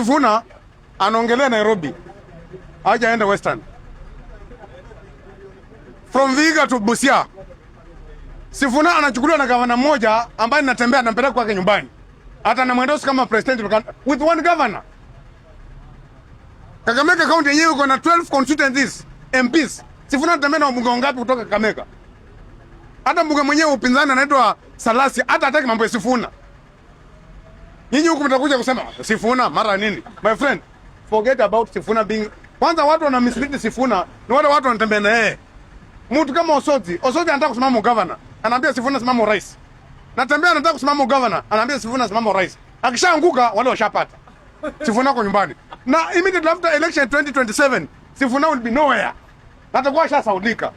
Sifuna anaongelea Nairobi, hajaenda Western. From Vihiga to Busia, Sifuna anachukuliwa na gavana mmoja ambaye anatembea anampeleka kwake nyumbani. Hata anamwendosa kama president with one governor. Kakamega County yenyewe iko na 12 constituencies, MPs. Sifuna anatembea na wabunge wangapi kutoka Kakamega? Hata mbunge mwenyewe upinzani anaitwa Salasi, hata hataki mambo ya Sifuna. Nyinyi huku mtakuja kusema Sifuna mara nini? My friend, forget about Sifuna being. Kwanza watu wana mislead Sifuna, ni wale watu wanatembea na yeye. Mtu kama Osoti anataka kusimama governor, anaambia Sifuna simama rais. Natembea anataka kusimama governor, anaambia Sifuna simama rais. Akishaanguka wale washapata. Sifuna kwa nyumbani. Na immediately after election 2027, Sifuna will be nowhere. Atakuwa ashasaulika.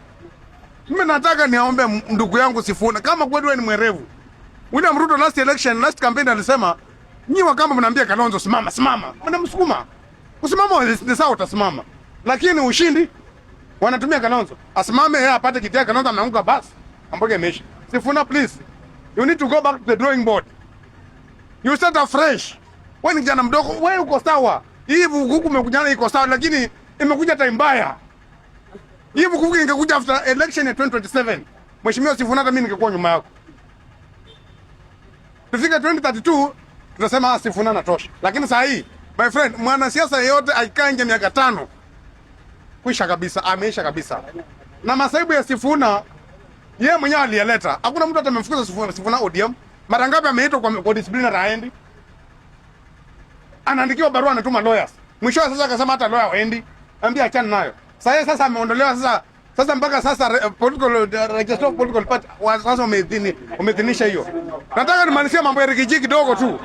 Mimi nataka niombe ndugu yangu Sifuna, kama kweli wewe ni mwerevu. William Ruto last campaign alisema, nyiwa kama mnaambia Kalonzo simama, mnamsukuma. Kusimama ni sawa utasimama. Lakini ushindi wanatumia Kalonzo. Asimame yeye apate kiti yake, Kalonzo anaanguka basi. Amboge imeisha. Sifuna please, you need to go back to the drawing board. You start afresh. Wewe ni kijana mdogo, wewe uko sawa. Hii vuguvugu umekujana iko sawa, lakini imekuja time mbaya. Hii vuguvugu ingekuja after election ya 2027. Mheshimiwa Sifuna, hata mimi ningekuwa nyuma yako. Tufika 2032 tunasema Sifuna anatosha. Lakini saa hii, my friend, mwanasiasa yeyote aikaa nje miaka 5 kuisha kabisa, ameisha kabisa. Na masaibu ya Sifuna yeye mwenyewe aliyeleta. Hakuna mtu atamemfukuza Sifuna ODM. Mara ngapi ameitwa kwa disciplinary aendi? Anaandikiwa barua, anatuma lawyers. Mwisho sasa akasema hata lawyer waendi. Ambia achana nayo. Sasa ameondolewa sasa mpaka sasa political register of political party sasa umedhinisha hiyo. Nataka nimalizie mambo ya Rigiji kidogo tu.